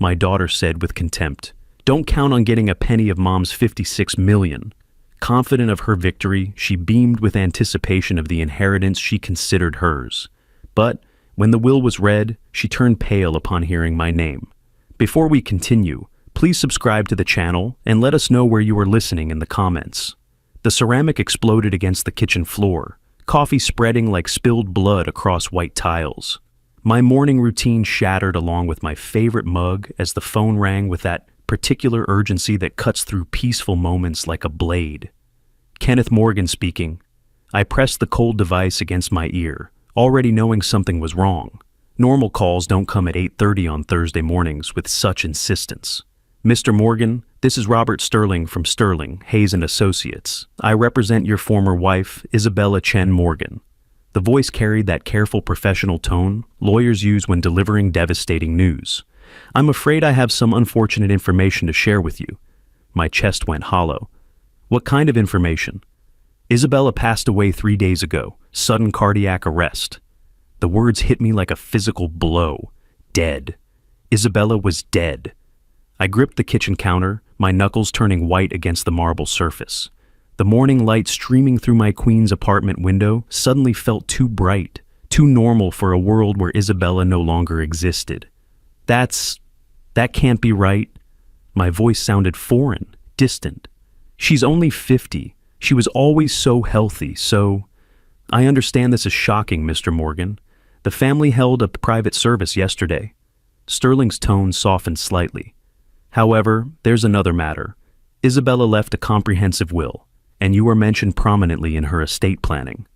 my daughter said with contempt. Don't count on getting a penny of Mom's 56 million. Confident of her victory, she beamed with anticipation of the inheritance she considered hers. But when the will was read, she turned pale upon hearing my name. Before we continue, please subscribe to the channel and let us know where you are listening in the comments. The ceramic exploded against the kitchen floor, coffee spreading like spilled blood across white tiles. My morning routine shattered along with my favorite mug as the phone rang with that particular urgency that cuts through peaceful moments like a blade. Kenneth Morgan speaking. I pressed the cold device against my ear, already knowing something was wrong. Normal calls don't come at 8:30 on Thursday mornings with such insistence. Mr. Morgan, this is Robert Sterling from Sterling, Hayes & Associates. I represent your former wife, Isabella Chen Morgan. The voice carried that careful professional tone lawyers use when delivering devastating news. I'm afraid I have some unfortunate information to share with you. My chest went hollow. What kind of information? Isabella passed away 3 days ago. Sudden cardiac arrest. The words hit me like a physical blow. Dead. Isabella was dead. I gripped the kitchen counter, my knuckles turning white against the marble surface. The morning light streaming through my queen's apartment window suddenly felt too bright, too normal for a world where Isabella no longer existed. That can't be right. My voice sounded foreign, distant. She's only 50. She was always so healthy, so... I understand this is shocking, Mr. Morgan. The family held a private service yesterday. Sterling's tone softened slightly. However, there's another matter. Isabella left a comprehensive will, and you were mentioned prominently in her estate planning.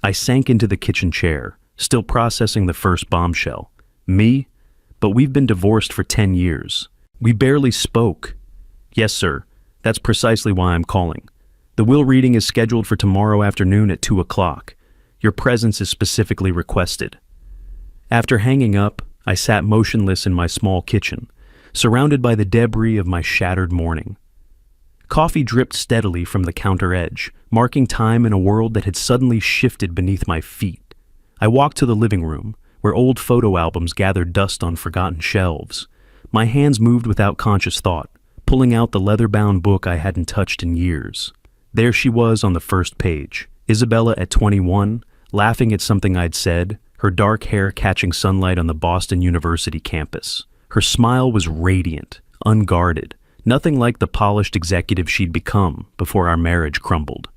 I sank into the kitchen chair, still processing the first bombshell. Me? But we've been divorced for 10 years. We barely spoke. Yes, sir. That's precisely why I'm calling. The will reading is scheduled for tomorrow afternoon at 2 o'clock. Your presence is specifically requested. After hanging up, I sat motionless in my small kitchen, surrounded by the debris of my shattered morning. Coffee dripped steadily from the counter edge, marking time in a world that had suddenly shifted beneath my feet. I walked to the living room, where old photo albums gathered dust on forgotten shelves. My hands moved without conscious thought, pulling out the leather-bound book I hadn't touched in years. There she was on the first page, Isabella at 21, laughing at something I'd said, her dark hair catching sunlight on the Boston University campus. Her smile was radiant, unguarded, nothing like the polished executive she'd become before our marriage crumbled.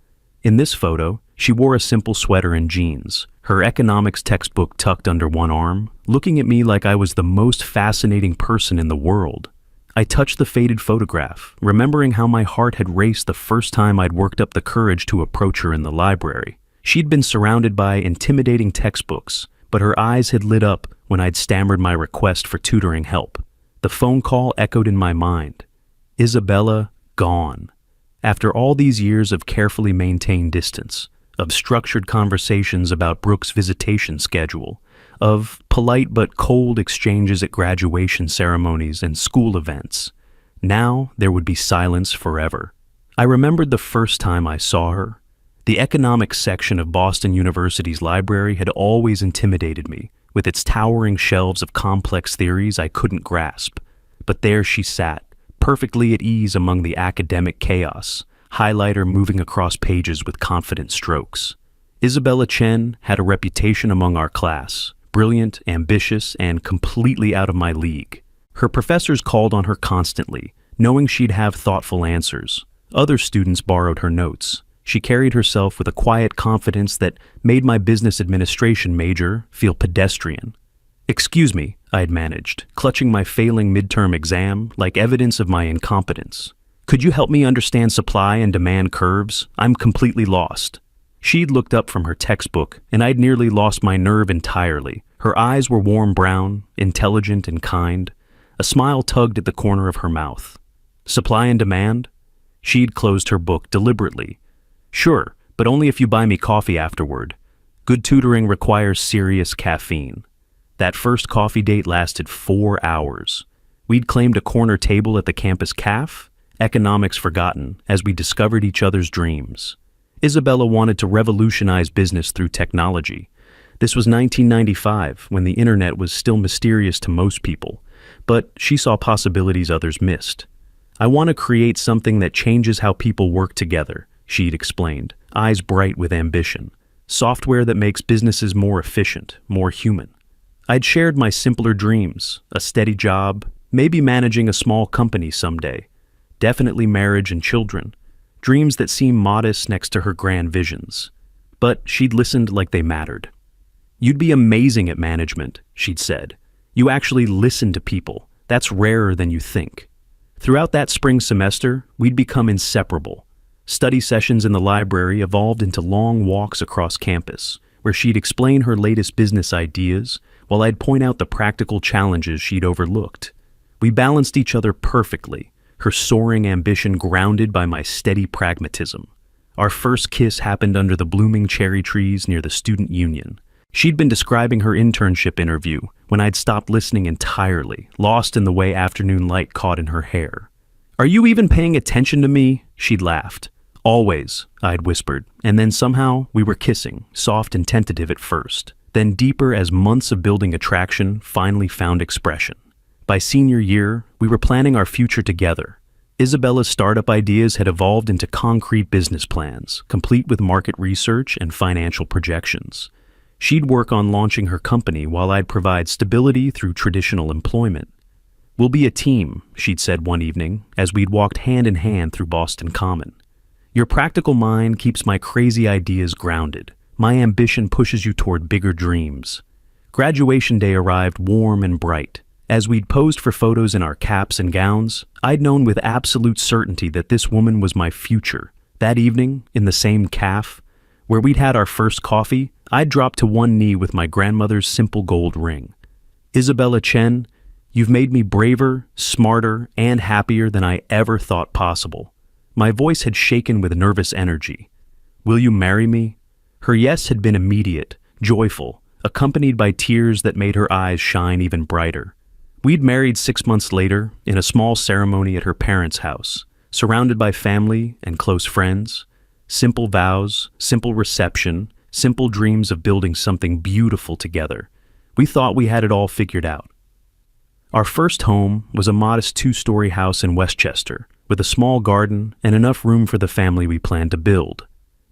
In this photo, she wore a simple sweater and jeans, her economics textbook tucked under one arm, looking at me like I was the most fascinating person in the world. I touched the faded photograph, remembering how my heart had raced the first time I'd worked up the courage to approach her in the library. She'd been surrounded by intimidating textbooks, but her eyes had lit up when I'd stammered my request for tutoring help. The phone call echoed in my mind. Isabella, gone. After all these years of carefully maintained distance, of structured conversations about Brooke's visitation schedule, of polite but cold exchanges at graduation ceremonies and school events, now there would be silence forever. I remembered the first time I saw her. The economics section of Boston University's library had always intimidated me, with its towering shelves of complex theories I couldn't grasp. But there she sat, perfectly at ease among the academic chaos, highlighter moving across pages with confident strokes. Isabella Chen had a reputation among our class, brilliant, ambitious, and completely out of my league. Her professors called on her constantly, knowing she'd have thoughtful answers. Other students borrowed her notes. She carried herself with a quiet confidence that made my business administration major feel pedestrian. "Excuse me," I'd managed, clutching my failing midterm exam like evidence of my incompetence. "Could you help me understand supply and demand curves? I'm completely lost." She'd looked up from her textbook, and I'd nearly lost my nerve entirely. Her eyes were warm brown, intelligent and kind. A smile tugged at the corner of her mouth. "Supply and demand?" She'd closed her book deliberately. "Sure, but only if you buy me coffee afterward. Good tutoring requires serious caffeine." That first coffee date lasted 4 hours. We'd claimed a corner table at the campus caf, economics forgotten, as we discovered each other's dreams. Isabella wanted to revolutionize business through technology. This was 1995, when the internet was still mysterious to most people, but she saw possibilities others missed. "I want to create something that changes how people work together," she'd explained, eyes bright with ambition. "Software that makes businesses more efficient, more human." I'd shared my simpler dreams, a steady job, maybe managing a small company someday, definitely marriage and children, dreams that seemed modest next to her grand visions. But she'd listened like they mattered. "You'd be amazing at management," she'd said. "You actually listen to people. That's rarer than you think." Throughout that spring semester, we'd become inseparable. Study sessions in the library evolved into long walks across campus, where she'd explain her latest business ideas, while I'd point out the practical challenges she'd overlooked. We balanced each other perfectly, her soaring ambition grounded by my steady pragmatism. Our first kiss happened under the blooming cherry trees near the student union. She'd been describing her internship interview when I'd stopped listening entirely, lost in the way afternoon light caught in her hair. "Are you even paying attention to me?" she'd laughed. "Always," I'd whispered, and then somehow we were kissing, soft and tentative at first, then deeper as months of building attraction finally found expression. By senior year, we were planning our future together. Isabella's startup ideas had evolved into concrete business plans, complete with market research and financial projections. She'd work on launching her company while I'd provide stability through traditional employment. "We'll be a team," she'd said one evening, as we'd walked hand in hand through Boston Common. "Your practical mind keeps my crazy ideas grounded. My ambition pushes you toward bigger dreams." Graduation day arrived warm and bright. As we'd posed for photos in our caps and gowns, I'd known with absolute certainty that this woman was my future. That evening, in the same cafe, where we'd had our first coffee, I'd dropped to one knee with my grandmother's simple gold ring. "Isabella Chen, you've made me braver, smarter, and happier than I ever thought possible." My voice had shaken with nervous energy. "Will you marry me?" Her yes had been immediate, joyful, accompanied by tears that made her eyes shine even brighter. We'd married 6 months later in a small ceremony at her parents' house, surrounded by family and close friends. Simple vows, simple reception, simple dreams of building something beautiful together. We thought we had it all figured out. Our first home was a modest 2-story house in Westchester, with a small garden and enough room for the family we planned to build.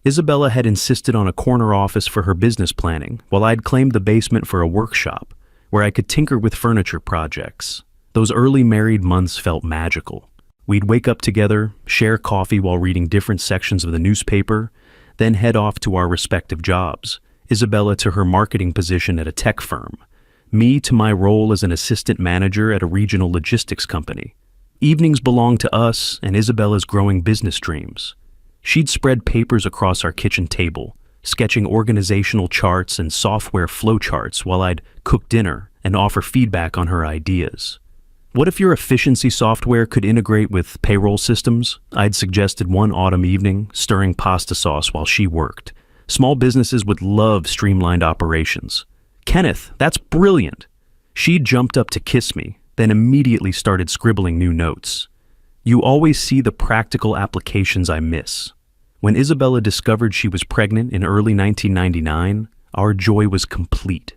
Isabella had insisted on a corner office for her business planning, while I'd claimed the basement for a workshop, where I could tinker with furniture projects. Those early married months felt magical. We'd wake up together, share coffee while reading different sections of the newspaper, then head off to our respective jobs. Isabella to her marketing position at a tech firm, me to my role as an assistant manager at a regional logistics company. Evenings belonged to us and Isabella's growing business dreams. She'd spread papers across our kitchen table, sketching organizational charts and software flowcharts while I'd cook dinner and offer feedback on her ideas. "What if your efficiency software could integrate with payroll systems?" I'd suggested one autumn evening, stirring pasta sauce while she worked. "Small businesses would love streamlined operations." "Kenneth, that's brilliant!" She jumped up to kiss me, then immediately started scribbling new notes. "You always see the practical applications I miss." When Isabella discovered she was pregnant in early 1999, our joy was complete.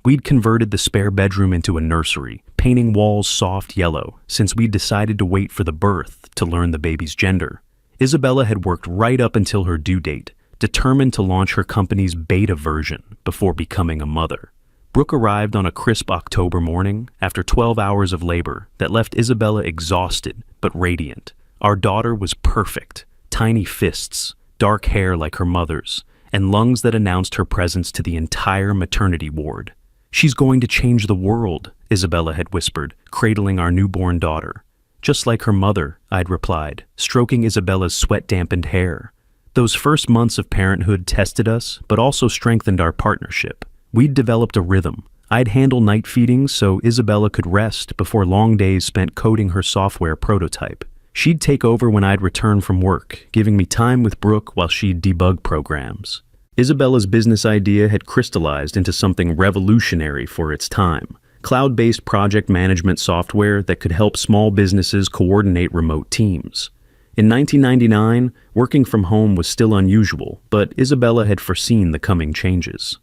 We'd converted the spare bedroom into a nursery, painting walls soft yellow, since we'd decided to wait for the birth to learn the baby's gender. Isabella had worked right up until her due date, determined to launch her company's beta version before becoming a mother. Brooke arrived on a crisp October morning after 12 hours of labor that left Isabella exhausted but radiant. Our daughter was perfect, tiny fists, dark hair like her mother's, and lungs that announced her presence to the entire maternity ward. "She's going to change the world," Isabella had whispered, cradling our newborn daughter. "Just like her mother," I'd replied, stroking Isabella's sweat-dampened hair. Those first months of parenthood tested us, but also strengthened our partnership. We'd developed a rhythm. I'd handle night feedings so Isabella could rest before long days spent coding her software prototype. She'd take over when I'd return from work, giving me time with Brooke while she'd debug programs. Isabella's business idea had crystallized into something revolutionary for its time: cloud-based project management software that could help small businesses coordinate remote teams. In 1999, working from home was still unusual, but Isabella had foreseen the coming changes.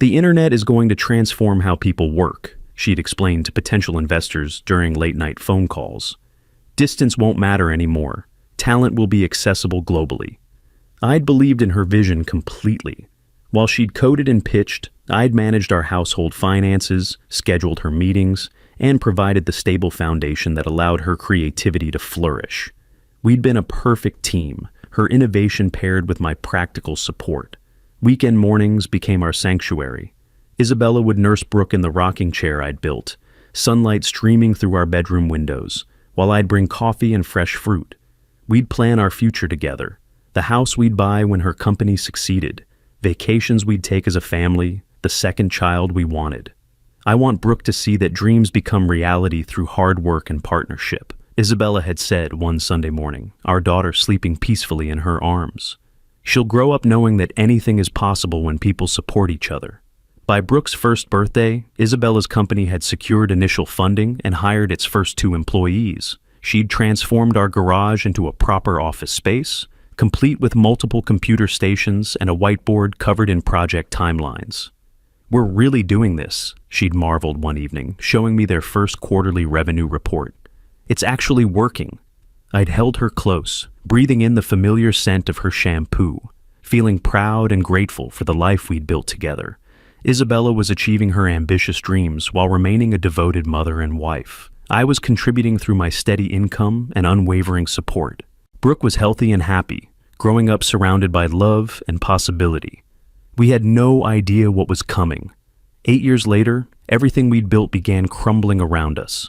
"The internet is going to transform how people work," she'd explained to potential investors during late-night phone calls. Distance won't matter anymore. Talent will be accessible globally. I'd believed in her vision completely. While she'd coded and pitched, I'd managed our household finances, scheduled her meetings, and provided the stable foundation that allowed her creativity to flourish. We'd been a perfect team, her innovation paired with my practical support. Weekend mornings became our sanctuary. Isabella would nurse Brooke in the rocking chair I'd built, sunlight streaming through our bedroom windows, while I'd bring coffee and fresh fruit. We'd plan our future together, the house we'd buy when her company succeeded, vacations we'd take as a family, the second child we wanted. I want Brooke to see that dreams become reality through hard work and partnership, Isabella had said one Sunday morning, our daughter sleeping peacefully in her arms. She'll grow up knowing that anything is possible when people support each other. By Brooke's first birthday, Isabella's company had secured initial funding and hired its first 2 employees. She'd transformed our garage into a proper office space, complete with multiple computer stations and a whiteboard covered in project timelines. "We're really doing this," she'd marveled one evening, showing me their first quarterly revenue report. "It's actually working." I'd held her close, breathing in the familiar scent of her shampoo, feeling proud and grateful for the life we'd built together. Isabella was achieving her ambitious dreams while remaining a devoted mother and wife. I was contributing through my steady income and unwavering support. Brooke was healthy and happy, growing up surrounded by love and possibility. We had no idea what was coming. 8 years later, everything we'd built began crumbling around us.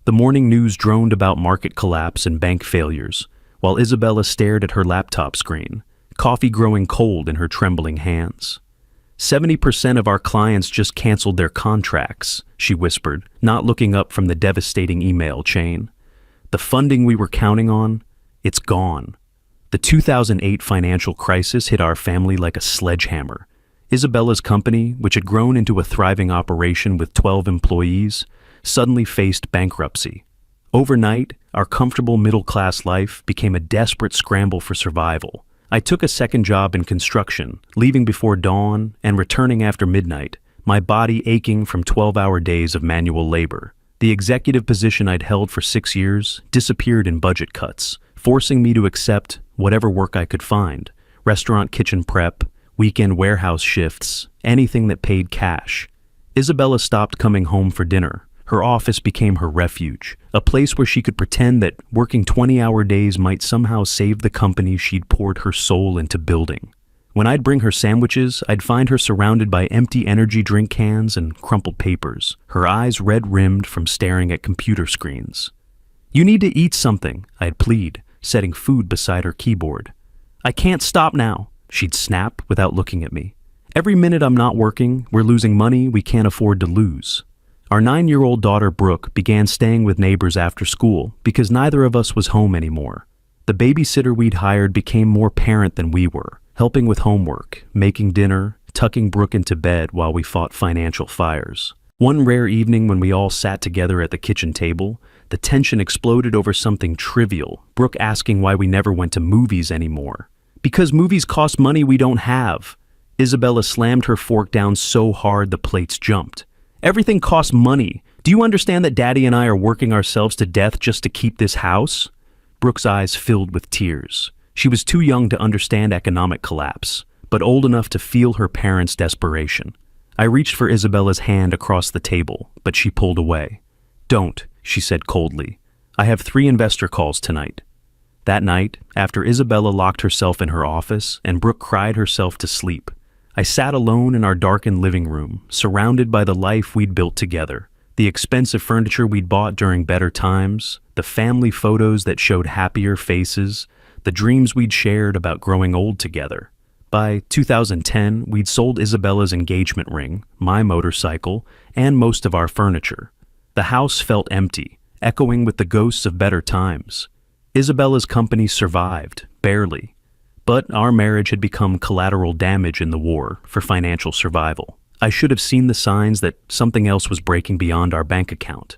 The morning news droned about market collapse and bank failures, while Isabella stared at her laptop screen, coffee growing cold in her trembling hands. 70% of our clients just canceled their contracts, she whispered, not looking up from the devastating email chain. The funding we were counting on, it's gone. The 2008 financial crisis hit our family like a sledgehammer. Isabella's company, which had grown into a thriving operation with 12 employees, suddenly faced bankruptcy. Overnight, our comfortable middle-class life became a desperate scramble for survival. I took a second job in construction, leaving before dawn and returning after midnight, my body aching from 12-hour days of manual labor. The executive position I'd held for 6 years disappeared in budget cuts, forcing me to accept whatever work I could find: restaurant kitchen prep, weekend warehouse shifts, anything that paid cash. Isabella stopped coming home for dinner. Her office became her refuge, a place where she could pretend that working 20-hour days might somehow save the company she'd poured her soul into building. When I'd bring her sandwiches, I'd find her surrounded by empty energy drink cans and crumpled papers, her eyes red-rimmed from staring at computer screens. "You need to eat something," I'd plead, setting food beside her keyboard. "I can't stop now," she'd snap without looking at me. "Every minute I'm not working, we're losing money we can't afford to lose." Our 9-year-old daughter Brooke began staying with neighbors after school because neither of us was home anymore. The babysitter we'd hired became more parent than we were, helping with homework, making dinner, tucking Brooke into bed while we fought financial fires. One rare evening when we all sat together at the kitchen table, the tension exploded over something trivial, Brooke asking why we never went to movies anymore. "Because movies cost money we don't have." Isabella slammed her fork down so hard the plates jumped. "Everything costs money. Do you understand that Daddy and I are working ourselves to death just to keep this house?" Brooke's eyes filled with tears. She was too young to understand economic collapse, but old enough to feel her parents' desperation. I reached for Isabella's hand across the table, but she pulled away. "Don't," she said coldly. "I have 3 investor calls tonight." That night, after Isabella locked herself in her office and Brooke cried herself to sleep, I sat alone in our darkened living room, surrounded by the life we'd built together, the expensive furniture we'd bought during better times, the family photos that showed happier faces, the dreams we'd shared about growing old together. By 2010, we'd sold Isabella's engagement ring, my motorcycle, and most of our furniture. The house felt empty, echoing with the ghosts of better times. Isabella's company survived, barely. But our marriage had become collateral damage in the war for financial survival. I should have seen the signs that something else was breaking beyond our bank account.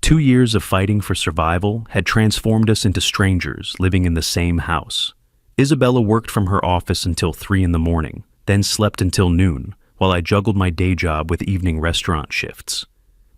2 years of fighting for survival had transformed us into strangers living in the same house. Isabella worked from her office until 3 in the morning, then slept until noon, while I juggled my day job with evening restaurant shifts.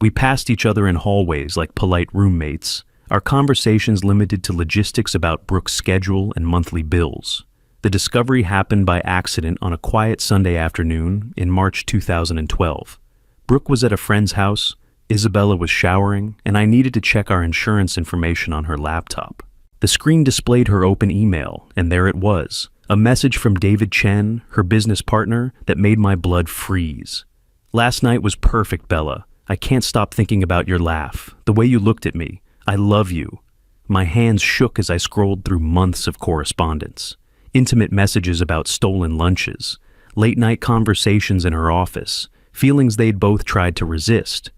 We passed each other in hallways like polite roommates, our conversations limited to logistics about Brooke's schedule and monthly bills. The discovery happened by accident on a quiet Sunday afternoon in March 2012. Brooke was at a friend's house, Isabella was showering, and I needed to check our insurance information on her laptop. The screen displayed her open email, and there it was, a message from David Chen, her business partner, that made my blood freeze. "Last night was perfect, Bella. I can't stop thinking about your laugh, the way you looked at me. I love you." My hands shook as I scrolled through months of correspondence. Intimate messages about stolen lunches, late-night conversations in her office, feelings they'd both tried to resist.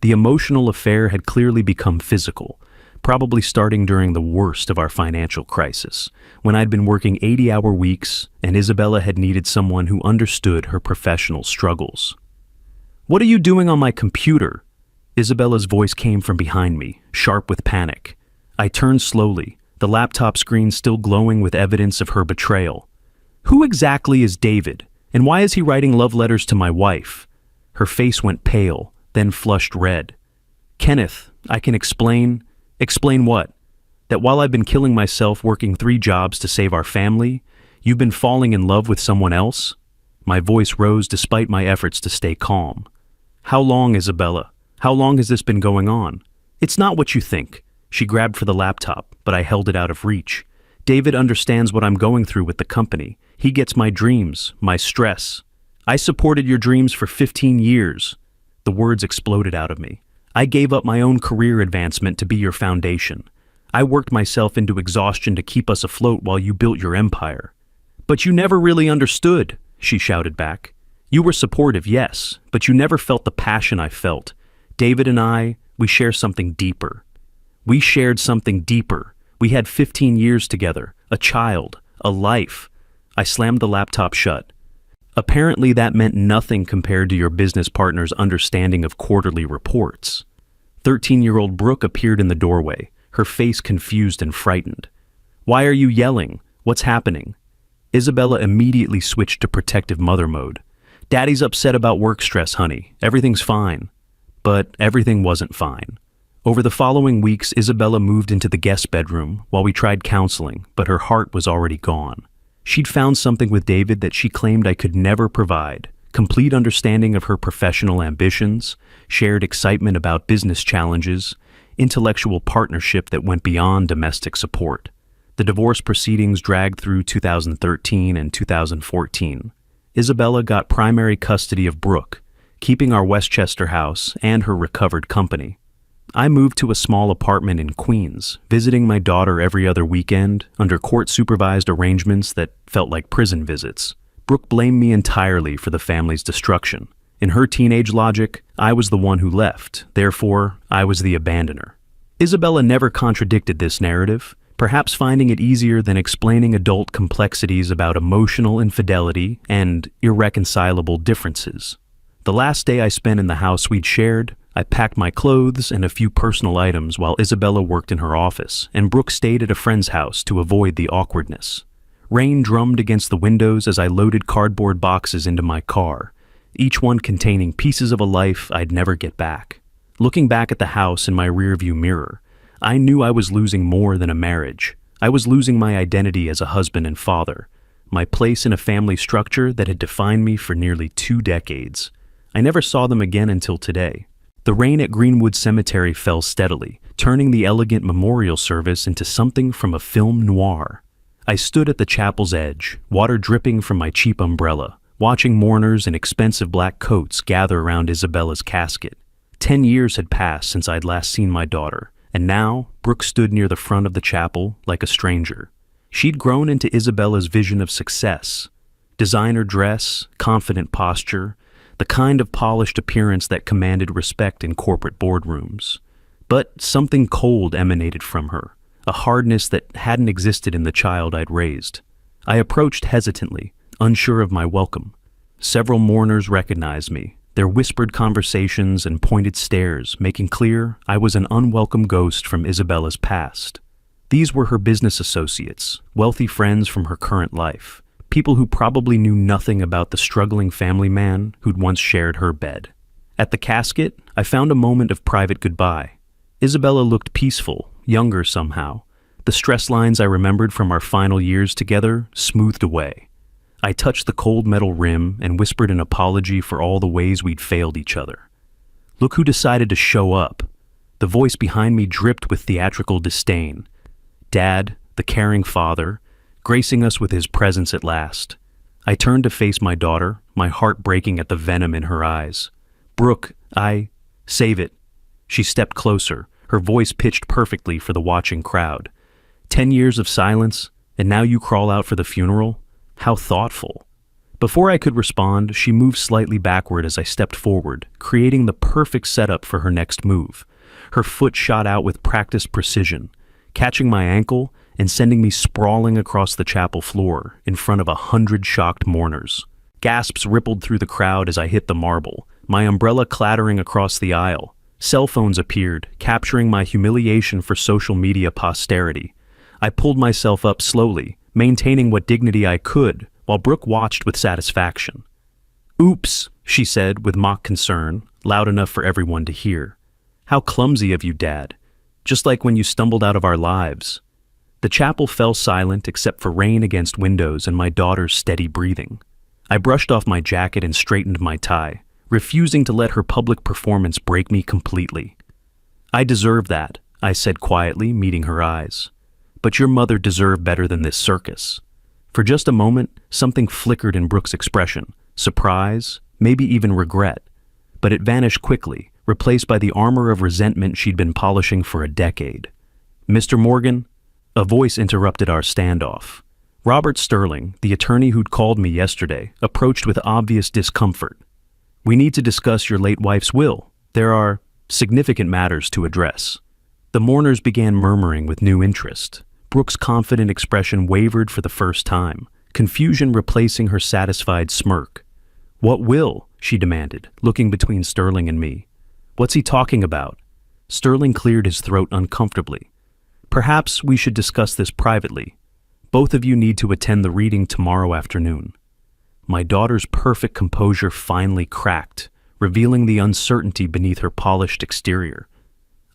The emotional affair had clearly become physical, probably starting during the worst of our financial crisis, when I'd been working 80-hour weeks and Isabella had needed someone who understood her professional struggles. "What are you doing on my computer?" Isabella's voice came from behind me, sharp with panic. I turned slowly, the laptop screen still glowing with evidence of her betrayal. "Who exactly is David, and why is he writing love letters to my wife?" Her face went pale, then flushed red. "Kenneth, I can explain." "Explain what? That while I've been killing myself working 3 jobs to save our family, you've been falling in love with someone else?" My voice rose despite my efforts to stay calm. "How long, Isabella? How long has this been going on?" "It's not what you think." She grabbed for the laptop, but I held it out of reach. "David understands what I'm going through with the company. He gets my dreams, my stress. I supported your dreams for 15 years. The words exploded out of me. "I gave up my own career advancement to be your foundation. I worked myself into exhaustion to keep us afloat while you built your empire." "But you never really understood," she shouted back. "You were supportive, yes, but you never felt the passion I felt. David and I, we share something deeper. We shared something deeper. We had 15 years together, a child, a life." I slammed the laptop shut. "Apparently that meant nothing compared to your business partner's understanding of quarterly reports." 13-year-old Brooke appeared in the doorway, her face confused and frightened. "Why are you yelling? What's happening?" Isabella immediately switched to protective mother mode. "Daddy's upset about work stress, honey. Everything's fine." But everything wasn't fine. Over the following weeks, Isabella moved into the guest bedroom while we tried counseling, but her heart was already gone. She'd found something with David that she claimed I could never provide: complete understanding of her professional ambitions, shared excitement about business challenges, intellectual partnership that went beyond domestic support. The divorce proceedings dragged through 2013 and 2014. Isabella got primary custody of Brooke, keeping our Westchester house and her recovered company. I moved to a small apartment in Queens, visiting my daughter every other weekend under court-supervised arrangements that felt like prison visits. Brooke blamed me entirely for the family's destruction. In her teenage logic, I was the one who left, therefore, I was the abandoner. Isabella never contradicted this narrative, perhaps finding it easier than explaining adult complexities about emotional infidelity and irreconcilable differences. The last day I spent in the house we'd shared, I packed my clothes and a few personal items while Isabella worked in her office, and Brooke stayed at a friend's house to avoid the awkwardness. Rain drummed against the windows as I loaded cardboard boxes into my car, each one containing pieces of a life I'd never get back. Looking back at the house in my rearview mirror, I knew I was losing more than a marriage. I was losing my identity as a husband and father, my place in a family structure that had defined me for nearly 2 decades. I never saw them again until today. The rain at Greenwood Cemetery fell steadily, turning the elegant memorial service into something from a film noir. I stood at the chapel's edge, water dripping from my cheap umbrella, watching mourners in expensive black coats gather around Isabella's casket. 10 years had passed since I'd last seen my daughter, and now Brooke stood near the front of the chapel like a stranger. She'd grown into Isabella's vision of success: designer dress, confident posture, the kind of polished appearance that commanded respect in corporate boardrooms. But something cold emanated from her, a hardness that hadn't existed in the child I'd raised. I approached hesitantly, unsure of my welcome. Several mourners recognized me, their whispered conversations and pointed stares making clear I was an unwelcome ghost from Isabella's past. These were her business associates, wealthy friends from her current life, people who probably knew nothing about the struggling family man who'd once shared her bed. At the casket, I found a moment of private goodbye. Isabella looked peaceful, younger somehow. The stress lines I remembered from our final years together smoothed away. I touched the cold metal rim and whispered an apology for all the ways we'd failed each other. Look who decided to show up. The voice behind me dripped with theatrical disdain. Dad, the caring father, gracing us with his presence at last. I turned to face my daughter, my heart breaking at the venom in her eyes. Brooke, save it. She stepped closer, her voice pitched perfectly for the watching crowd. 10 years of silence, and now you crawl out for the funeral? How thoughtful. Before I could respond, she moved slightly backward as I stepped forward, creating the perfect setup for her next move. Her foot shot out with practiced precision, catching my ankle and sending me sprawling across the chapel floor in front of 100 shocked mourners. Gasps rippled through the crowd as I hit the marble, my umbrella clattering across the aisle. Cell phones appeared, capturing my humiliation for social media posterity. I pulled myself up slowly, maintaining what dignity I could, while Brooke watched with satisfaction. "Oops," she said with mock concern, loud enough for everyone to hear. "How clumsy of you, Dad. Just like when you stumbled out of our lives." The chapel fell silent except for rain against windows and my daughter's steady breathing. I brushed off my jacket and straightened my tie, refusing to let her public performance break me completely. "I deserve that," I said quietly, meeting her eyes. "But your mother deserved better than this circus." For just a moment, something flickered in Brooke's expression, surprise, maybe even regret. But it vanished quickly, replaced by the armor of resentment she'd been polishing for a decade. "Mr. Morgan?" A voice interrupted our standoff. Robert Sterling, the attorney who'd called me yesterday, approached with obvious discomfort. "We need to discuss your late wife's will. There are significant matters to address." The mourners began murmuring with new interest. Brooke's confident expression wavered for the first time, confusion replacing her satisfied smirk. "What will?" she demanded, looking between Sterling and me. "What's he talking about?" Sterling cleared his throat uncomfortably. "Perhaps we should discuss this privately. Both of you need to attend the reading tomorrow afternoon." My daughter's perfect composure finally cracked, revealing the uncertainty beneath her polished exterior.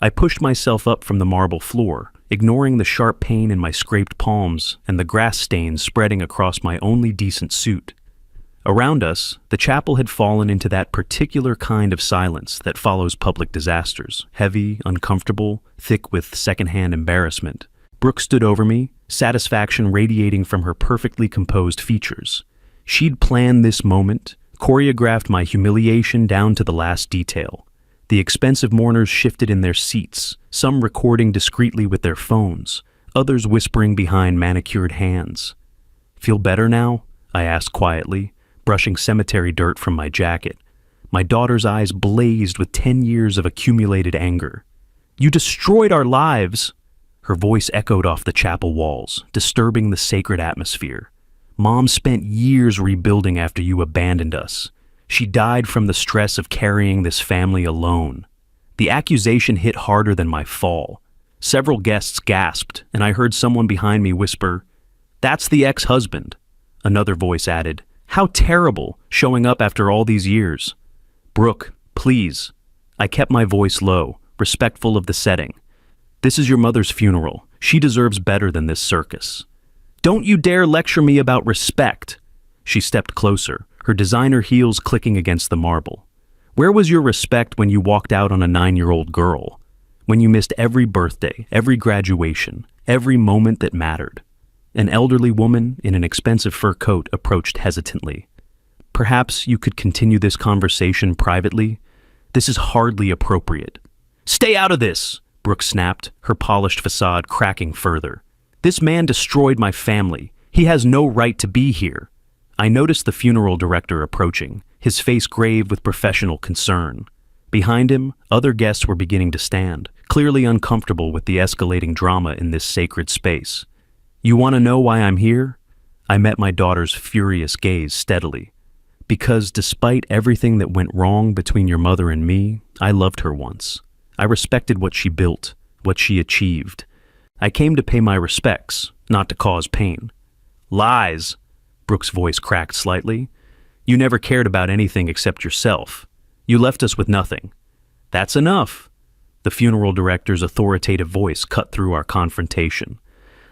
I pushed myself up from the marble floor, ignoring the sharp pain in my scraped palms and the grass stains spreading across my only decent suit. Around us, the chapel had fallen into that particular kind of silence that follows public disasters, heavy, uncomfortable, thick with secondhand embarrassment. Brooke stood over me, satisfaction radiating from her perfectly composed features. She'd planned this moment, choreographed my humiliation down to the last detail. The expensive mourners shifted in their seats, some recording discreetly with their phones, others whispering behind manicured hands. "Feel better now?" I asked quietly, brushing cemetery dirt from my jacket. My daughter's eyes blazed with 10 years of accumulated anger. "You destroyed our lives!" Her voice echoed off the chapel walls, disturbing the sacred atmosphere. "Mom spent years rebuilding after you abandoned us. She died from the stress of carrying this family alone." The accusation hit harder than my fall. Several guests gasped, and I heard someone behind me whisper, "That's the ex-husband." Another voice added, "How terrible, showing up after all these years." "Brooke, please." I kept my voice low, respectful of the setting. "This is your mother's funeral. She deserves better than this circus." "Don't you dare lecture me about respect." She stepped closer, her designer heels clicking against the marble. "Where was your respect when you walked out on a 9-year-old girl? When you missed every birthday, every graduation, every moment that mattered?" An elderly woman in an expensive fur coat approached hesitantly. "Perhaps you could continue this conversation privately? This is hardly appropriate." "Stay out of this!" Brooke snapped, her polished facade cracking further. "This man destroyed my family. He has no right to be here." I noticed the funeral director approaching, his face grave with professional concern. Behind him, other guests were beginning to stand, clearly uncomfortable with the escalating drama in this sacred space. "You want to know why I'm here?" I met my daughter's furious gaze steadily. "Because despite everything that went wrong between your mother and me, I loved her once. I respected what she built, what she achieved. I came to pay my respects, not to cause pain." "Lies!" Brooke's voice cracked slightly. "You never cared about anything except yourself. You left us with nothing. That's enough. The funeral director's authoritative voice cut through our confrontation.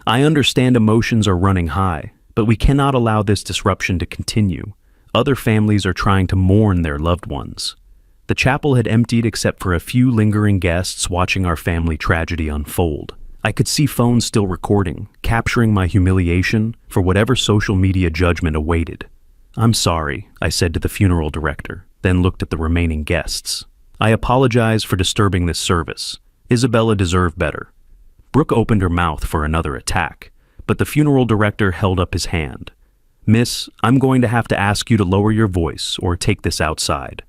I understand emotions are running high, but we cannot allow this disruption to continue. Other families are trying to mourn their loved ones. The chapel had emptied except for a few lingering guests watching our family tragedy unfold. I could see phones still recording, capturing my humiliation for whatever social media judgment awaited. I'm sorry, I said to the funeral director, then looked at the remaining guests. I apologize for disturbing this service. Isabella deserved better. Brooke opened her mouth for another attack, but the funeral director held up his hand. Miss, I'm going to have to ask you to lower your voice or take this outside.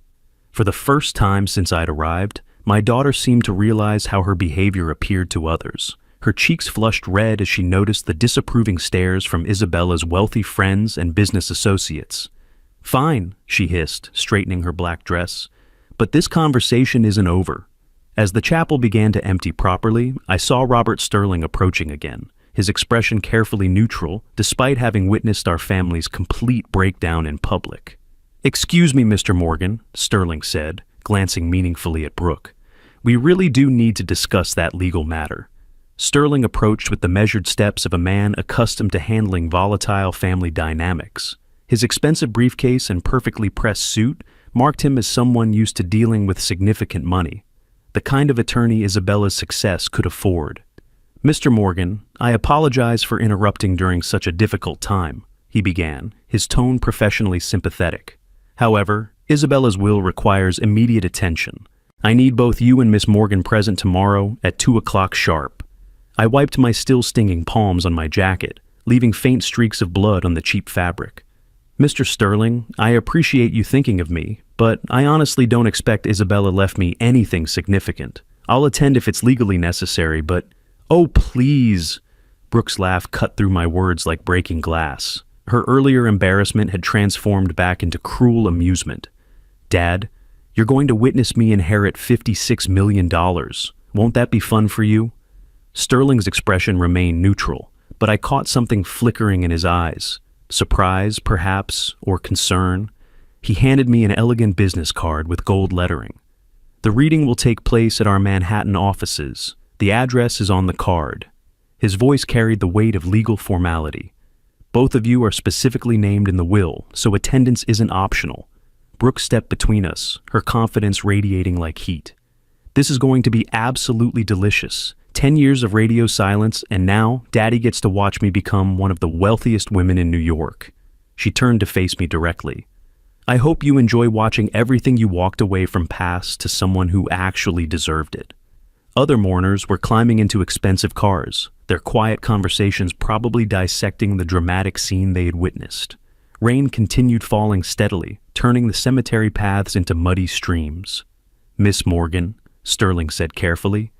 For the first time since I'd arrived, my daughter seemed to realize how her behavior appeared to others. Her cheeks flushed red as she noticed the disapproving stares from Isabella's wealthy friends and business associates. Fine, she hissed, straightening her black dress. But this conversation isn't over. As the chapel began to empty properly, I saw Robert Sterling approaching again, his expression carefully neutral, despite having witnessed our family's complete breakdown in public. Excuse me, Mr. Morgan, Sterling said, glancing meaningfully at Brooke. We really do need to discuss that legal matter. Sterling approached with the measured steps of a man accustomed to handling volatile family dynamics. His expensive briefcase and perfectly pressed suit marked him as someone used to dealing with significant money, the kind of attorney Isabella's success could afford. Mr. Morgan, I apologize for interrupting during such a difficult time, he began, his tone professionally sympathetic. However, Isabella's will requires immediate attention. I need both you and Miss Morgan present tomorrow at 2 o'clock sharp. I wiped my still stinging palms on my jacket, leaving faint streaks of blood on the cheap fabric. Mr. Sterling, I appreciate you thinking of me, but I honestly don't expect Isabella left me anything significant. I'll attend if it's legally necessary, but... Oh, please! Brooke's laugh cut through my words like breaking glass. Her earlier embarrassment had transformed back into cruel amusement. Dad, you're going to witness me inherit $56 million. Won't that be fun for you? Sterling's expression remained neutral, but I caught something flickering in his eyes. Surprise, perhaps, or concern. He handed me an elegant business card with gold lettering. The reading will take place at our Manhattan offices. The address is on the card. His voice carried the weight of legal formality. Both of you are specifically named in the will, so attendance isn't optional. Brooke stepped between us, her confidence radiating like heat. This is going to be absolutely delicious. 10 years of radio silence, and now Daddy gets to watch me become one of the wealthiest women in New York. She turned to face me directly. I hope you enjoy watching everything you walked away from pass to someone who actually deserved it. Other mourners were climbing into expensive cars, their quiet conversations probably dissecting the dramatic scene they had witnessed. Rain continued falling steadily, turning the cemetery paths into muddy streams. Miss Morgan, Sterling said carefully,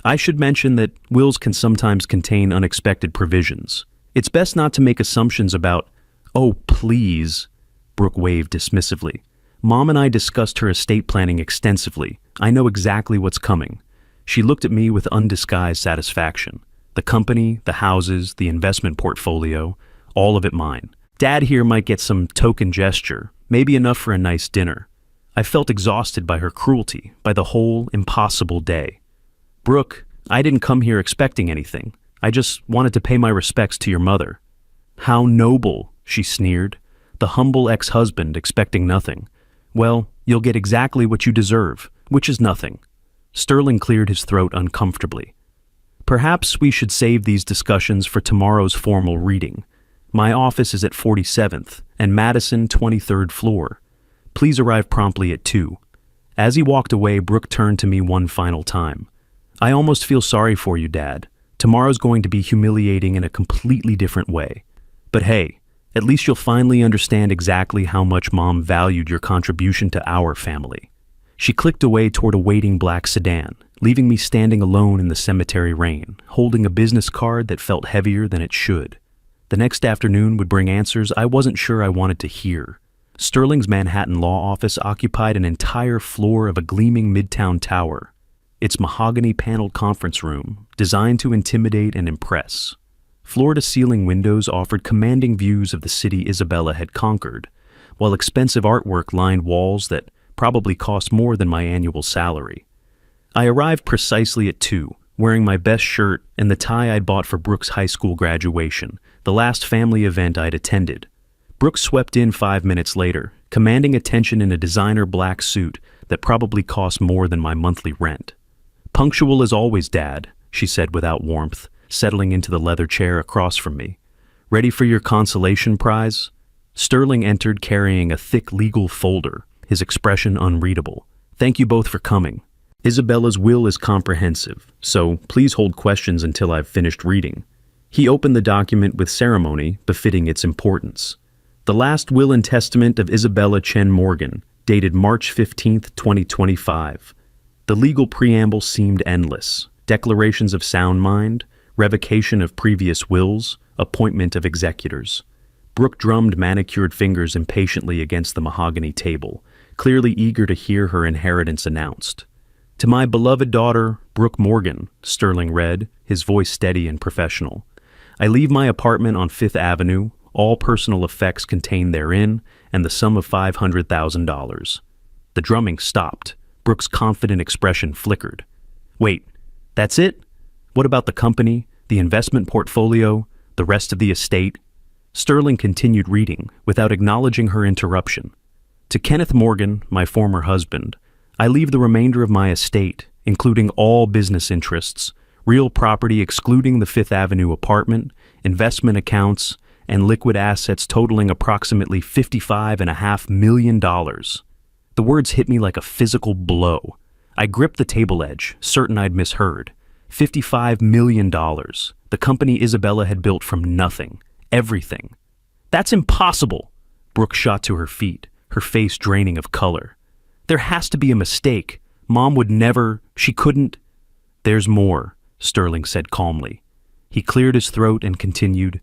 I should mention that wills can sometimes contain unexpected provisions. It's best not to make assumptions about, oh, please, Brooke waved dismissively. Mom and I discussed her estate planning extensively. I know exactly what's coming. She looked at me with undisguised satisfaction. The company, the houses, the investment portfolio, all of it mine. Dad here might get some token gesture, maybe enough for a nice dinner. I felt exhausted by her cruelty, by the whole impossible day. Brooke, I didn't come here expecting anything. I just wanted to pay my respects to your mother. How noble, she sneered. The humble ex-husband expecting nothing. Well, you'll get exactly what you deserve, which is nothing. Sterling cleared his throat uncomfortably. Perhaps we should save these discussions for tomorrow's formal reading. My office is at 47th and Madison 23rd floor. Please arrive promptly at 2. As he walked away, Brooke turned to me one final time. I almost feel sorry for you, Dad. Tomorrow's going to be humiliating in a completely different way. But hey, at least you'll finally understand exactly how much Mom valued your contribution to our family. She clicked away toward a waiting black sedan, leaving me standing alone in the cemetery rain, holding a business card that felt heavier than it should. The next afternoon would bring answers I wasn't sure I wanted to hear. Sterling's Manhattan law office occupied an entire floor of a gleaming midtown tower. Its mahogany-paneled conference room, designed to intimidate and impress. Floor-to-ceiling windows offered commanding views of the city Isabella had conquered, while expensive artwork lined walls that probably cost more than my annual salary. I arrived precisely at 2, wearing my best shirt and the tie I'd bought for Brooke's high school graduation, the last family event I'd attended. Brooke swept in 5 minutes later, commanding attention in a designer black suit that probably cost more than my monthly rent. "Punctual as always, Dad," she said without warmth, settling into the leather chair across from me. "Ready for your consolation prize?" Sterling entered carrying a thick legal folder, his expression unreadable. "Thank you both for coming. Isabella's will is comprehensive, so please hold questions until I've finished reading." He opened the document with ceremony befitting its importance. The last will and testament of Isabella Chen Morgan, dated March 15, 2025. The legal preamble seemed endless. Declarations of sound mind, revocation of previous wills, appointment of executors. Brooke drummed manicured fingers impatiently against the mahogany table, clearly eager to hear her inheritance announced. "To my beloved daughter, Brooke Morgan," Sterling read, his voice steady and professional. "I leave my apartment on Fifth Avenue, all personal effects contained therein, and the sum of $500,000. The drumming stopped. Brooke's confident expression flickered. "Wait, that's it? What about the company, the investment portfolio, the rest of the estate?" Sterling continued reading, without acknowledging her interruption. "To Kenneth Morgan, my former husband, I leave the remainder of my estate, including all business interests, real property excluding the Fifth Avenue apartment, investment accounts, and liquid assets totaling approximately $55.5 million. The words hit me like a physical blow. I gripped the table edge, certain I'd misheard. $55 million. The company Isabella had built from nothing. Everything. "That's impossible!" Brooke shot to her feet, her face draining of color. "There has to be a mistake. Mom would never, she couldn't." "There's more," Sterling said calmly. He cleared his throat and continued,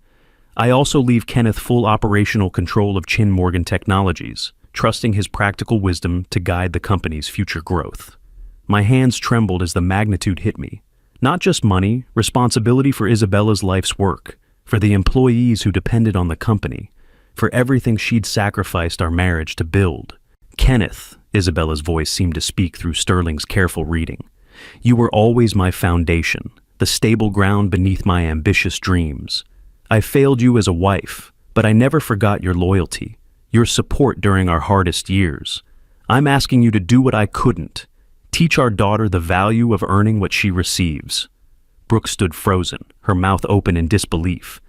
"I also leave Kenneth full operational control of Chin Morgan Technologies, trusting his practical wisdom to guide the company's future growth." My hands trembled as the magnitude hit me. Not just money, responsibility for Isabella's life's work, for the employees who depended on the company, for everything she'd sacrificed our marriage to build. "Kenneth," Isabella's voice seemed to speak through Sterling's careful reading, "you were always my foundation, the stable ground beneath my ambitious dreams. I failed you as a wife, but I never forgot your loyalty, your support during our hardest years. I'm asking you to do what I couldn't. Teach our daughter the value of earning what she receives." Brooke stood frozen, her mouth open in disbelief.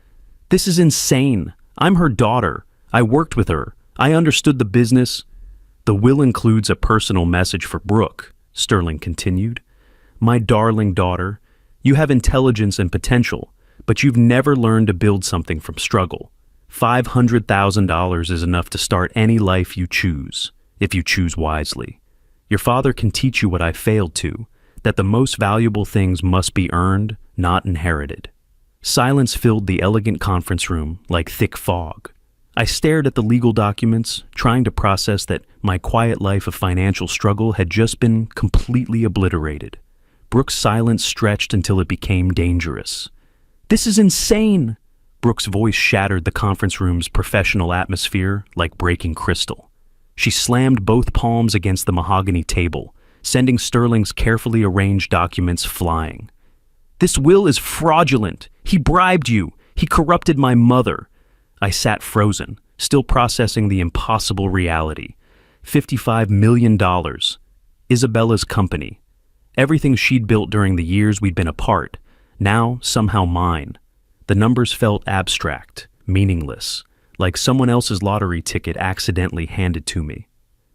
"This is insane. I'm her daughter. I worked with her. I understood the business." "The will includes a personal message for Brooke," Sterling continued. "My darling daughter, you have intelligence and potential, but you've never learned to build something from struggle. $500,000 is enough to start any life you choose, if you choose wisely. Your father can teach you what I failed to, that the most valuable things must be earned, not inherited." Silence filled the elegant conference room like thick fog. I stared at the legal documents, trying to process that my quiet life of financial struggle had just been completely obliterated. Brooke's silence stretched until it became dangerous. "This is insane!" Brooke's voice shattered the conference room's professional atmosphere like breaking crystal. She slammed both palms against the mahogany table, sending Sterling's carefully arranged documents flying. "This will is fraudulent. He bribed you. He corrupted my mother." I sat frozen, still processing the impossible reality. $55 million. Isabella's company. Everything she'd built during the years we'd been apart, now somehow mine. The numbers felt abstract, meaningless, like someone else's lottery ticket accidentally handed to me.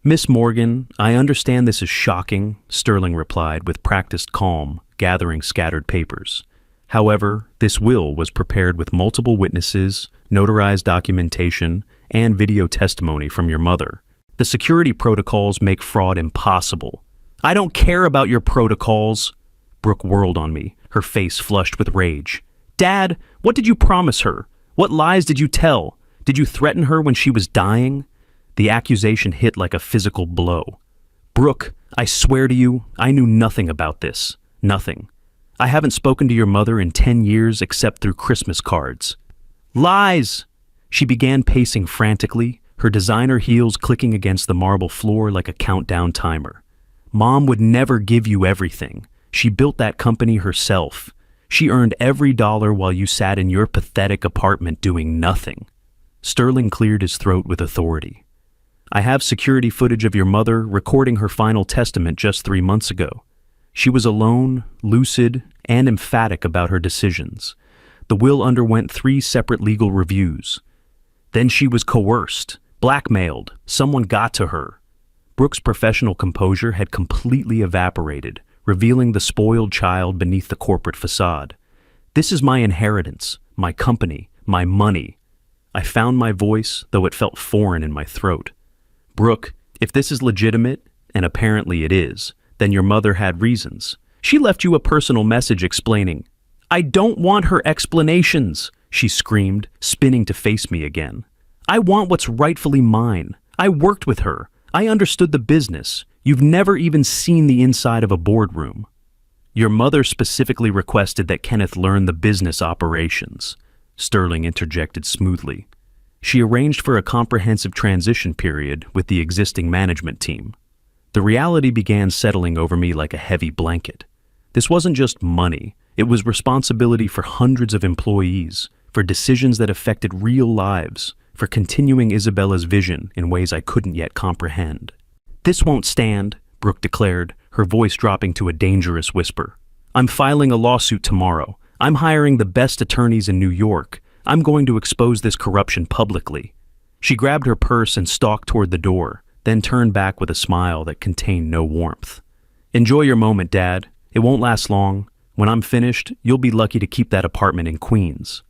"Miss Morgan, I understand this is shocking," Sterling replied with practiced calm, gathering scattered papers. "However, this will was prepared with multiple witnesses, notarized documentation, and video testimony from your mother. The security protocols make fraud impossible." "I don't care about your protocols." Brooke whirled on me, her face flushed with rage. "Dad, what did you promise her? What lies did you tell? Did you threaten her when she was dying?" The accusation hit like a physical blow. "Brooke, I swear to you, I knew nothing about this. Nothing. I haven't spoken to your mother in 10 years except through Christmas cards." "Lies!" She began pacing frantically, her designer heels clicking against the marble floor like a countdown timer. Mom would never give you everything. She built that company herself. She earned every dollar while you sat in your pathetic apartment doing nothing. Sterling cleared his throat with authority. I have security footage of your mother recording her final testament just 3 months ago. She was alone, lucid, and emphatic about her decisions. The will underwent 3 separate legal reviews. Then she was coerced, blackmailed, someone got to her. Brooke's professional composure had completely evaporated, revealing the spoiled child beneath the corporate facade. This is my inheritance, my company, my money. I found my voice, though it felt foreign in my throat. Brooke, if this is legitimate, and apparently it is, then your mother had reasons. She left you a personal message explaining. I don't want her explanations, she screamed, spinning to face me again. I want what's rightfully mine. I worked with her. I understood the business. You've never even seen the inside of a boardroom. Your mother specifically requested that Kenneth learn the business operations, Sterling interjected smoothly. She arranged for a comprehensive transition period with the existing management team. The reality began settling over me like a heavy blanket. This wasn't just money. It was responsibility for hundreds of employees, for decisions that affected real lives, for continuing Isabella's vision in ways I couldn't yet comprehend. This won't stand, Brooke declared, her voice dropping to a dangerous whisper. I'm filing a lawsuit tomorrow. I'm hiring the best attorneys in New York. I'm going to expose this corruption publicly. She grabbed her purse and stalked toward the door, then turned back with a smile that contained no warmth. Enjoy your moment, Dad. It won't last long. When I'm finished, you'll be lucky to keep that apartment in Queens.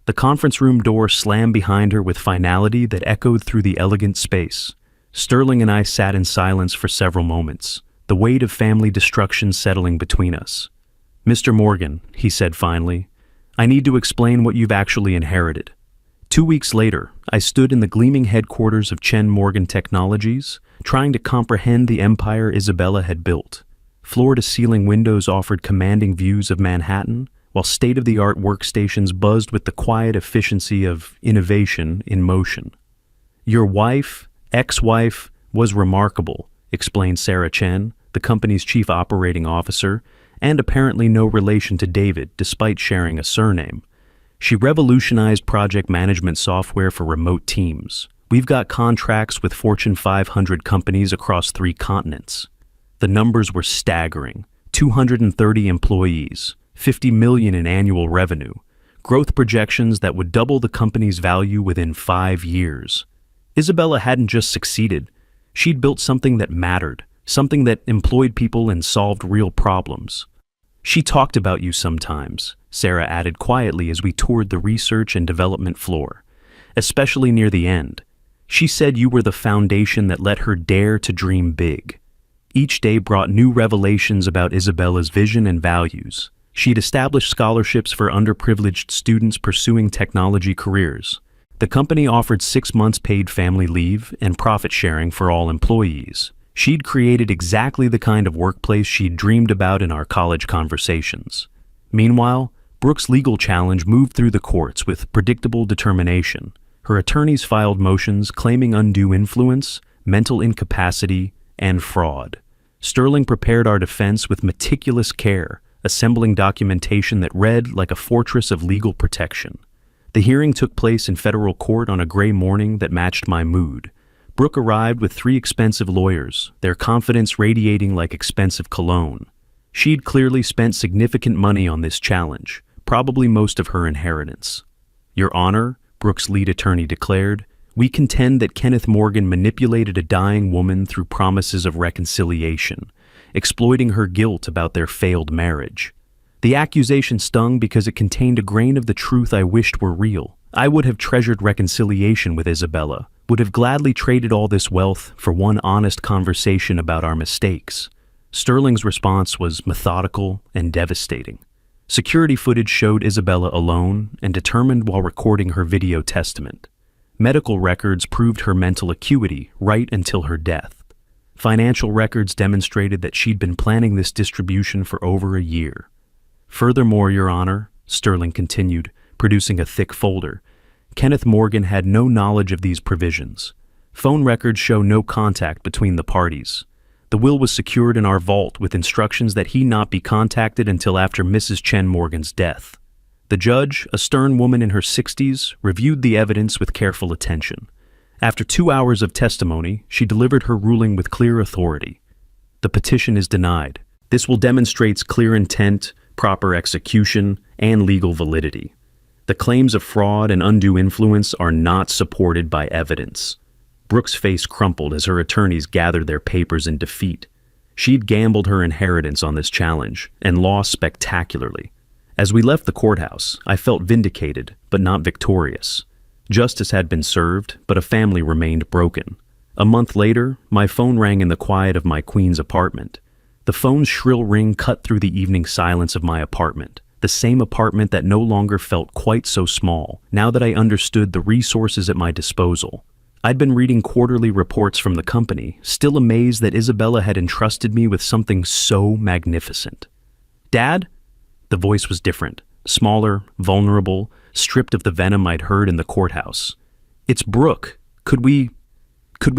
The conference room door slammed behind her with finality that echoed through the elegant space. Sterling and I sat in silence for several moments, the weight of family destruction settling between us. Mr. Morgan, he said finally, I need to explain what you've actually inherited. 2 weeks later, I stood in the gleaming headquarters of Chen Morgan Technologies, trying to comprehend the empire Isabella had built. Floor-to-ceiling windows offered commanding views of Manhattan, while state-of-the-art workstations buzzed with the quiet efficiency of innovation in motion. Your wife, ex-wife, was remarkable, explained Sarah Chen, the company's chief operating officer, and apparently no relation to David despite sharing a surname. She revolutionized project management software for remote teams. We've got contracts with Fortune 500 companies across 3 continents. The numbers were staggering. 230 employees, 50 million in annual revenue, growth projections that would double the company's value within 5 years. Isabella hadn't just succeeded. She'd built something that mattered, something that employed people and solved real problems. She talked about you sometimes, Sarah added quietly as we toured the research and development floor, especially near the end. She said you were the foundation that let her dare to dream big. Each day brought new revelations about Isabella's vision and values. She'd established scholarships for underprivileged students pursuing technology careers. The company offered 6 months paid family leave and profit sharing for all employees. She'd created exactly the kind of workplace she'd dreamed about in our college conversations. Meanwhile, Brooke's legal challenge moved through the courts with predictable determination. Her attorneys filed motions claiming undue influence, mental incapacity, and fraud. Sterling prepared our defense with meticulous care, assembling documentation that read like a fortress of legal protection. The hearing took place in federal court on a gray morning that matched my mood. Brooke arrived with 3 expensive lawyers, their confidence radiating like expensive cologne. She'd clearly spent significant money on this challenge, probably most of her inheritance. Your Honor, Brooke's lead attorney declared, we contend that Kenneth Morgan manipulated a dying woman through promises of reconciliation, exploiting her guilt about their failed marriage. The accusation stung because it contained a grain of the truth I wished were real. I would have treasured reconciliation with Isabella, would have gladly traded all this wealth for one honest conversation about our mistakes. Sterling's response was methodical and devastating. Security footage showed Isabella alone and determined while recording her video testament. Medical records proved her mental acuity right until her death. Financial records demonstrated that she'd been planning this distribution for over a year. Furthermore, Your Honor, Sterling continued, producing a thick folder, Kenneth Morgan had no knowledge of these provisions. Phone records show no contact between the parties. The will was secured in our vault with instructions that he not be contacted until after Mrs. Chen Morgan's death. The judge, a stern woman in her 60s, reviewed the evidence with careful attention. After 2 hours of testimony, she delivered her ruling with clear authority. The petition is denied. This will demonstrate clear intent, proper execution, and legal validity. The claims of fraud and undue influence are not supported by evidence. Brooke's face crumpled as her attorneys gathered their papers in defeat. She'd gambled her inheritance on this challenge and lost spectacularly. As we left the courthouse, I felt vindicated, but not victorious. Justice had been served, but a family remained broken. A month later, my phone rang in the quiet of my Queens apartment. The phone's shrill ring cut through the evening silence of my apartment, the same apartment that no longer felt quite so small, now that I understood the resources at my disposal. I'd been reading quarterly reports from the company, still amazed that Isabella had entrusted me with something so magnificent. "Dad?" The voice was different, smaller, vulnerable, stripped of the venom I'd heard in the courthouse. "It's Brooke. Could we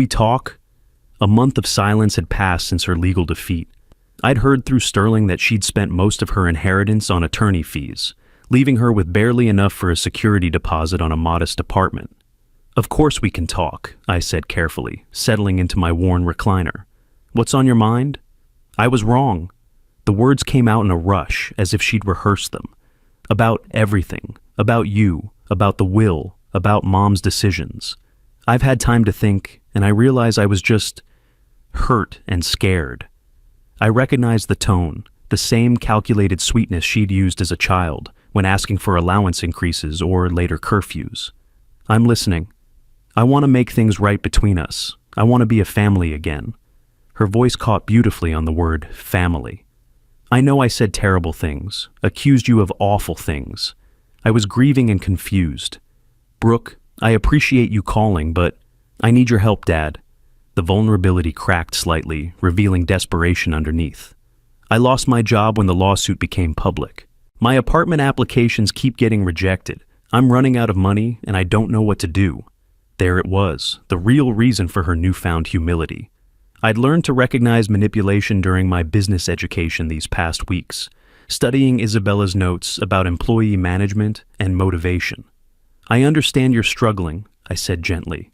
talk?" A month of silence had passed since her legal defeat. I'd heard through Sterling that she'd spent most of her inheritance on attorney fees, leaving her with barely enough for a security deposit on a modest apartment. "Of course we can talk," I said carefully, settling into my worn recliner. "What's on your mind?" I was wrong. The words came out in a rush, as if she'd rehearsed them. About everything. About you. About the will. About Mom's decisions. I've had time to think, and I realize I was just hurt and scared. I recognized the tone, the same calculated sweetness she'd used as a child when asking for allowance increases or later curfews. "I'm listening. I want to make things right between us. I want to be a family again." Her voice caught beautifully on the word family. "I know I said terrible things, accused you of awful things. I was grieving and confused. Brooke, I appreciate you calling, but I need your help, Dad." The vulnerability cracked slightly, revealing desperation underneath. "I lost my job when the lawsuit became public. My apartment applications keep getting rejected. I'm running out of money, and I don't know what to do." There it was, the real reason for her newfound humility. I'd learned to recognize manipulation during my business education these past weeks, studying Isabella's notes about employee management and motivation. "I understand you're struggling," I said gently.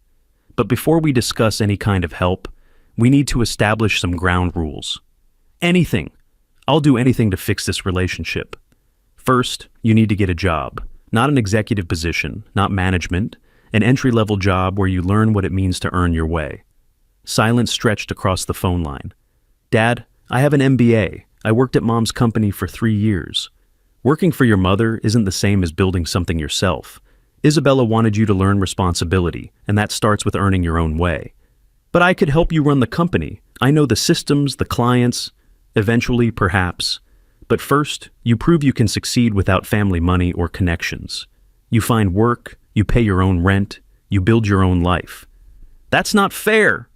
"But before we discuss any kind of help, we need to establish some ground rules." "Anything. I'll do anything to fix this relationship." "First, you need to get a job. Not an executive position, not management, an entry-level job where you learn what it means to earn your way." Silence stretched across the phone line. "Dad, I have an MBA. I worked at Mom's company for 3 years. Working for your mother isn't the same as building something yourself. Isabella wanted you to learn responsibility, and that starts with earning your own way. But I could help you run the company. I know the systems, the clients. Eventually, perhaps. But first, you prove you can succeed without family money or connections. You find work, you pay your own rent, you build your own life." "That's not fair!"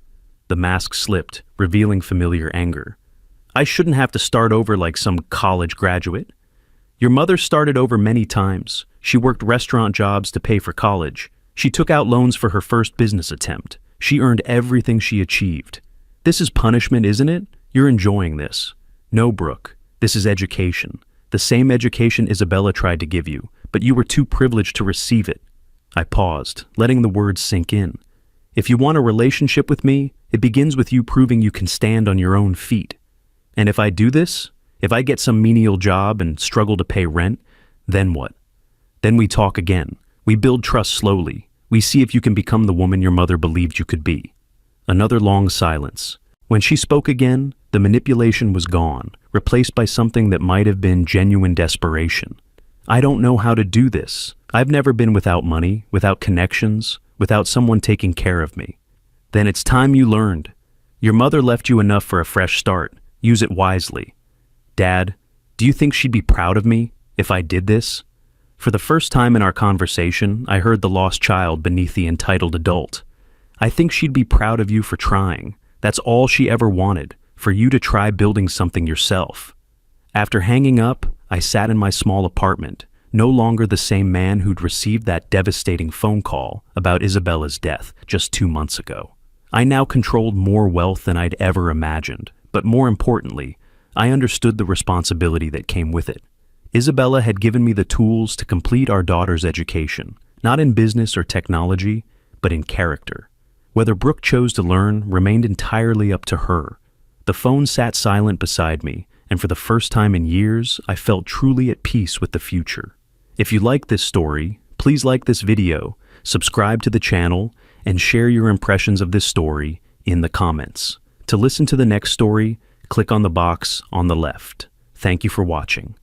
The mask slipped, revealing familiar anger. "I shouldn't have to start over like some college graduate. Your mother started over many times. She worked restaurant jobs to pay for college. She took out loans for her first business attempt. She earned everything she achieved. This is punishment, isn't it? You're enjoying this." "No, Brooke. This is education. The same education Isabella tried to give you, but you were too privileged to receive it." I paused, letting the words sink in. "If you want a relationship with me, it begins with you proving you can stand on your own feet. And if I do this, if I get some menial job and struggle to pay rent, then what? Then we talk again. We build trust slowly. We see if you can become the woman your mother believed you could be." Another long silence. When she spoke again, the manipulation was gone, replaced by something that might have been genuine desperation. "I don't know how to do this. I've never been without money, without connections, without someone taking care of me." "Then it's time you learned. Your mother left you enough for a fresh start. Use it wisely." "Dad, do you think she'd be proud of me if I did this?" For the first time in our conversation, I heard the lost child beneath the entitled adult. "I think she'd be proud of you for trying. That's all she ever wanted, for you to try building something yourself." After hanging up, I sat in my small apartment, no longer the same man who'd received that devastating phone call about Isabella's death just 2 months ago. I now controlled more wealth than I'd ever imagined, but more importantly, I understood the responsibility that came with it. Isabella had given me the tools to complete our daughter's education, not in business or technology, but in character. Whether Brooke chose to learn remained entirely up to her. The phone sat silent beside me, and for the first time in years, I felt truly at peace with the future. If you like this story, please like this video, subscribe to the channel, and share your impressions of this story in the comments. To listen to the next story, click on the box on the left. Thank you for watching.